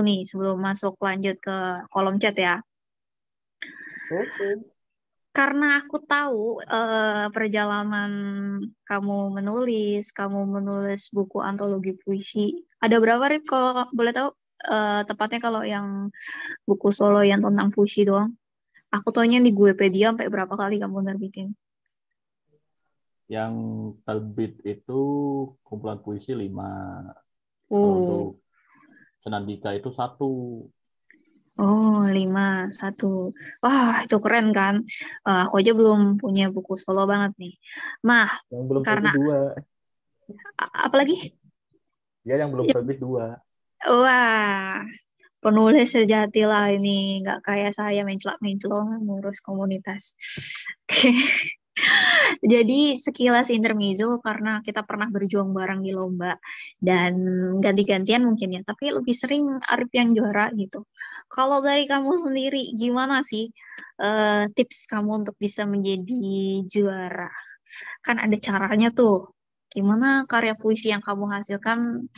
nih sebelum masuk lanjut ke kolom chat ya. Oke. Karena aku tahu perjalanan kamu menulis buku antologi puisi. Ada berapa, Rip? Kalau boleh tahu, tepatnya kalau yang buku solo yang tentang puisi doang. Aku taunya di Guepedia sampai berapa kali kamu nerbitin. Yang terbit itu kumpulan puisi 5. Kalau untuk Oh, Senandika itu 1. oh, 5, 1. Wah, itu keren kan? Aku aja belum punya buku solo banget nih. Mah, Yang belum karena, terbit 2. apalagi? Ya, yang belum terbit 2. Wah, penulis sejati lah ini, nggak kayak saya menclok-menclok ngurus komunitas. Oke. Jadi sekilas intermezzo karena kita pernah berjuang bareng di lomba dan ganti-gantian mungkin ya, tapi lebih sering Arif yang juara gitu. Kalau dari kamu sendiri gimana sih tips kamu untuk bisa menjadi juara? Kan ada caranya tuh. Gimana karya puisi yang kamu hasilkan,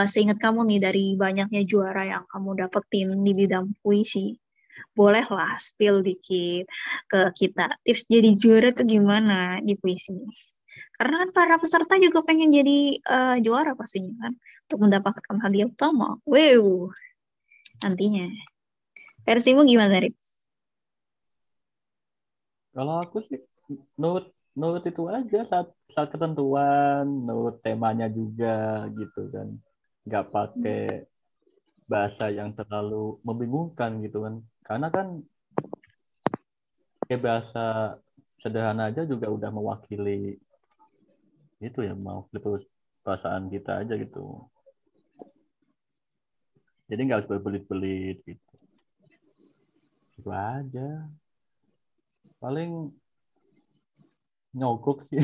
seingat kamu nih dari banyaknya juara yang kamu dapetin di bidang puisi. Bolehlah spill dikit ke kita. Tips jadi juara tuh gimana di puisi? Karena kan para peserta juga pengen jadi juara pastinya kan. Untuk mendapatkan hadiah utama. Wow, nantinya. Versimu gimana, Rip? Kalau aku sih nurut nurut itu aja, saat ketentuan, nurut temanya juga gitu kan. Nggak pakai bahasa yang terlalu membingungkan gitu kan. Karena kan kayak bahasa sederhana aja juga udah mewakili itu ya, mewakili perasaan kita aja gitu. Jadi nggak harus berbelit-belit gitu. Itu aja. Paling nyogok sih.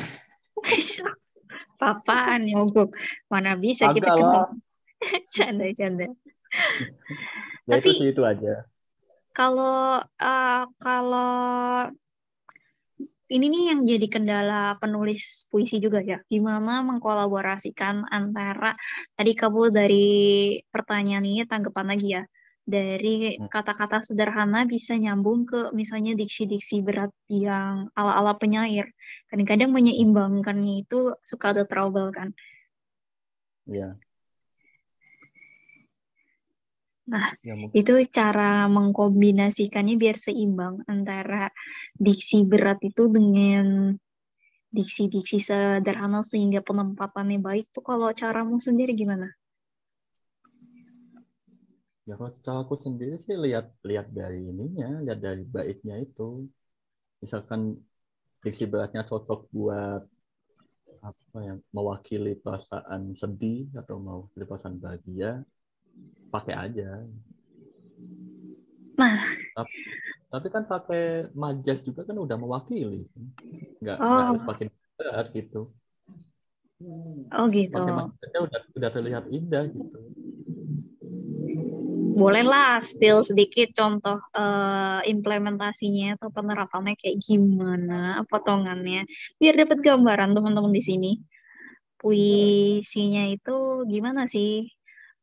Papaan nyogok. Mana bisa kita Agak kenal. lah. Canda-canda. Ya itu Tapi sih, itu aja. kalau ini nih yang jadi kendala penulis puisi juga ya. Gimana mengkolaborasikan antara tadi kamu dari pertanyaan ini tanggapan lagi ya. Dari kata-kata sederhana bisa nyambung ke misalnya diksi-diksi berat yang ala-ala penyair. Kadang-kadang menyeimbangkannya itu suka ada trouble kan. Ya, Nah, ya mungkin. itu cara mengkombinasikannya biar seimbang antara diksi berat itu dengan diksi-diksi sederhana sehingga penempatannya baik tuh kalau caramu sendiri gimana? Ya kalau cara aku sendiri sih lihat lihat dari ininya, lihat dari baiknya itu. Misalkan diksi beratnya cocok buat apa ya, mewakili perasaan sedih atau mewakili perasaan bahagia, pakai aja. Nah, Tapi, tapi kan pakai majas juga kan udah mewakili, nggak harus oh, pakai berat gitu. oh gitu. Pakai majas aja udah terlihat indah gitu. Bolehlah spill sedikit contoh implementasinya atau penerapannya kayak gimana potongannya biar dapat gambaran teman-teman di sini. Puisinya itu gimana sih?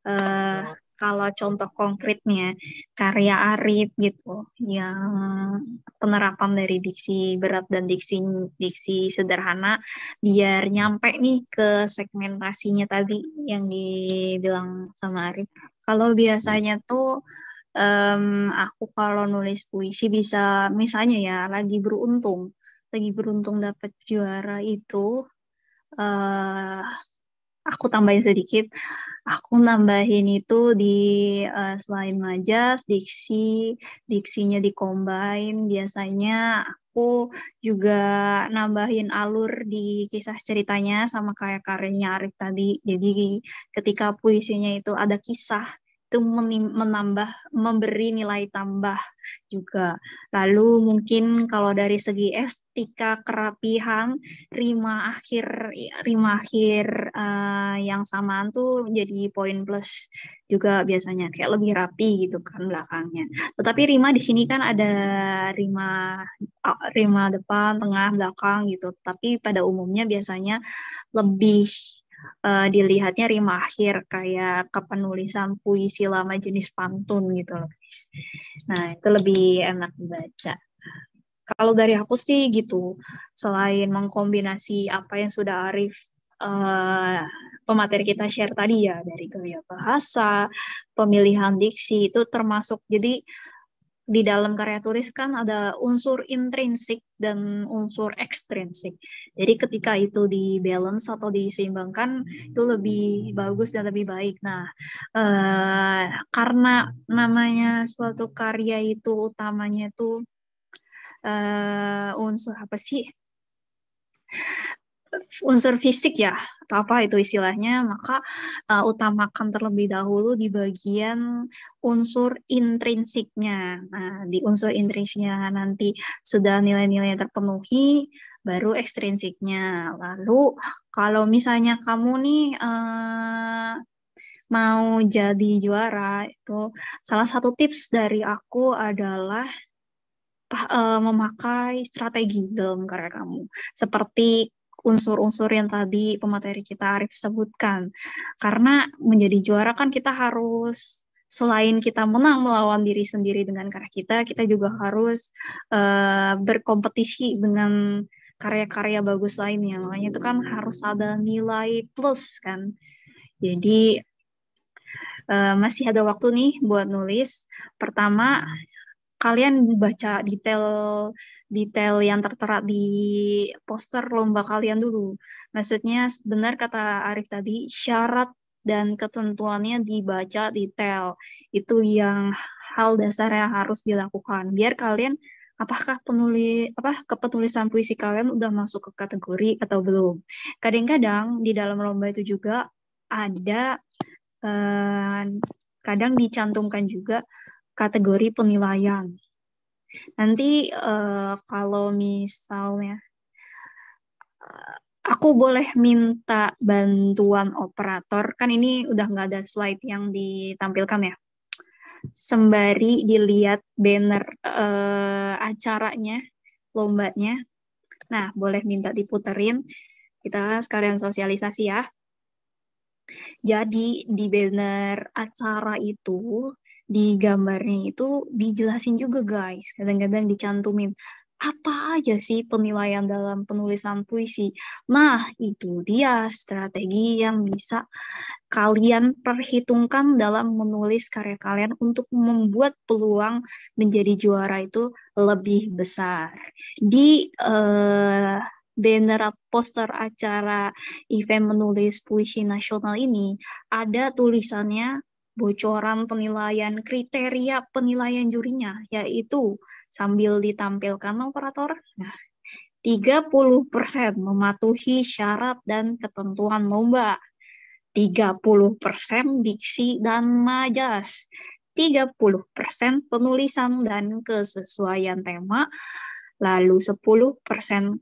eh Kalau contoh konkretnya karya Arif gitu yang penerapan dari diksi berat dan diksi diksi sederhana biar nyampe nih ke segmentasinya tadi yang dibilang sama Arif. Kalau Iya. biasanya tuh aku kalau nulis puisi bisa misalnya ya lagi beruntung dapat juara itu eh aku tambahin sedikit. Aku nambahin itu di selain majas, diksinya dicombine. Biasanya aku juga nambahin alur di kisah ceritanya sama kayak karyanya Arif tadi. Jadi ketika puisinya itu ada kisah, itu menambah, memberi nilai tambah juga. Lalu mungkin kalau dari segi estetika, kerapihan, rima akhir yang samaan tuh jadi poin plus juga biasanya kayak lebih rapi gitu kan belakangnya. Tetapi rima di sini kan ada rima rima depan, tengah, belakang gitu. Tapi pada umumnya biasanya lebih dilihatnya rima akhir kayak kepenulisan puisi lama jenis pantun gitu loh guys. Nah itu lebih enak dibaca. Kalau dari aku sih gitu, selain mengkombinasi apa yang sudah Arif eh, pemateri kita share tadi ya, dari gaya bahasa, pemilihan diksi itu termasuk. Jadi di dalam karya tulis kan ada unsur intrinsik dan unsur ekstrinsik. Jadi ketika itu di balance atau diseimbangkan itu lebih bagus dan lebih baik. Nah, karena namanya suatu karya itu utamanya itu unsur apa sih? Unsur fisik ya, atau apa itu istilahnya, maka utamakan terlebih dahulu di bagian unsur intrinsiknya. Nah, di unsur intrinsiknya nanti sudah nilai-nilai terpenuhi, baru ekstrinsiknya. Lalu kalau misalnya kamu nih mau jadi juara, itu salah satu tips dari aku adalah memakai strategi dalam karya kamu. Seperti unsur-unsur yang tadi pemateri kita Arif sebutkan. Karena menjadi juara kan kita harus, selain kita menang melawan diri sendiri dengan karya kita juga harus berkompetisi dengan karya-karya bagus lainnya. Makanya itu kan harus ada nilai plus kan. Jadi masih ada waktu nih buat nulis. Pertama, kalian baca detail yang tertera di poster lomba kalian dulu. Maksudnya benar kata Arif tadi, syarat dan ketentuannya dibaca detail. Itu yang hal dasar yang harus dilakukan. Biar kalian apakah kepenulisan puisi kalian udah masuk ke kategori atau belum. Kadang-kadang di dalam lomba itu juga ada kadang dicantumkan juga kategori penilaian. Nanti kalau misalnya aku boleh minta bantuan operator, kan ini udah nggak ada slide yang ditampilkan ya. Sembari dilihat banner acaranya, lombanya. Nah, boleh minta diputerin. Kita sekalian sosialisasi ya. Jadi di banner acara itu, di gambarnya itu dijelasin juga guys. Kadang-kadang dicantumin apa aja sih penilaian dalam penulisan puisi. Nah, itu dia strategi yang bisa kalian perhitungkan dalam menulis karya kalian untuk membuat peluang menjadi juara itu lebih besar. Di banner poster acara event menulis puisi nasional ini ada tulisannya bocoran penilaian kriteria penilaian jurinya, yaitu sambil ditampilkan operator. Nah, 30% mematuhi syarat dan ketentuan lomba. 30% diksi dan majas. 30% penulisan dan kesesuaian tema, lalu 10%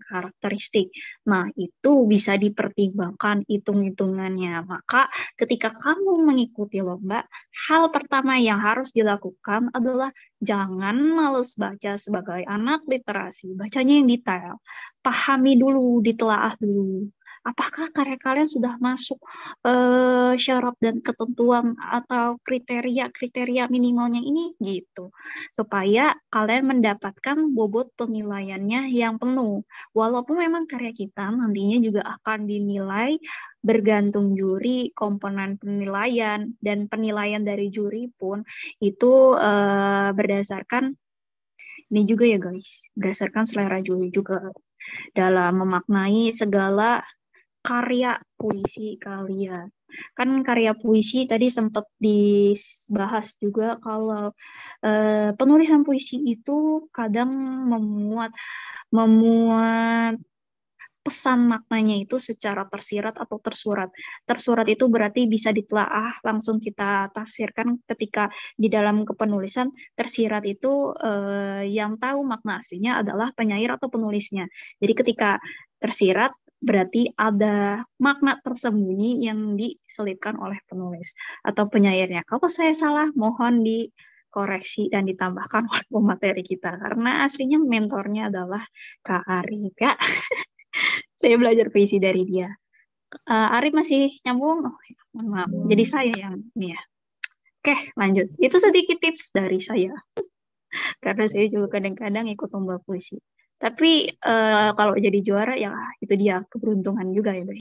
karakteristik. Nah, itu bisa dipertimbangkan hitung-hitungannya. Maka ketika kamu mengikuti lomba, hal pertama yang harus dilakukan adalah jangan males baca sebagai anak literasi. Bacanya yang detail. Pahami dulu, ditelaah dulu. Apakah karya kalian sudah masuk syarat dan ketentuan atau kriteria-kriteria minimalnya ini gitu, supaya kalian mendapatkan bobot penilaiannya yang penuh. Walaupun memang karya kita nantinya juga akan dinilai bergantung juri, komponen penilaian, dan penilaian dari juri pun itu berdasarkan ini juga ya guys, berdasarkan selera juri juga dalam memaknai segala karya puisi kalian. Kan karya puisi tadi sempat dibahas juga kalau penulisan puisi itu kadang memuat pesan maknanya itu secara tersirat atau tersurat. Tersurat itu berarti bisa ditelaah, langsung kita tafsirkan ketika di dalam kepenulisan. Tersirat itu yang tahu makna aslinya adalah penyair atau penulisnya. Jadi ketika tersirat berarti ada makna tersembunyi yang diselipkan oleh penulis atau penyairnya. Kalau saya salah, mohon dikoreksi dan ditambahkan oleh pemateri kita. Karena aslinya mentornya adalah Kak Arif ya. Saya belajar puisi dari dia. Arif masih nyambung? Oh, ya, mohon maaf. Jadi saya yang ini ya. Oke, lanjut. Itu sedikit tips dari saya. Karena saya juga kadang-kadang ikut lomba puisi. Tapi kalau jadi juara ya itu dia keberuntungan juga ya, guys.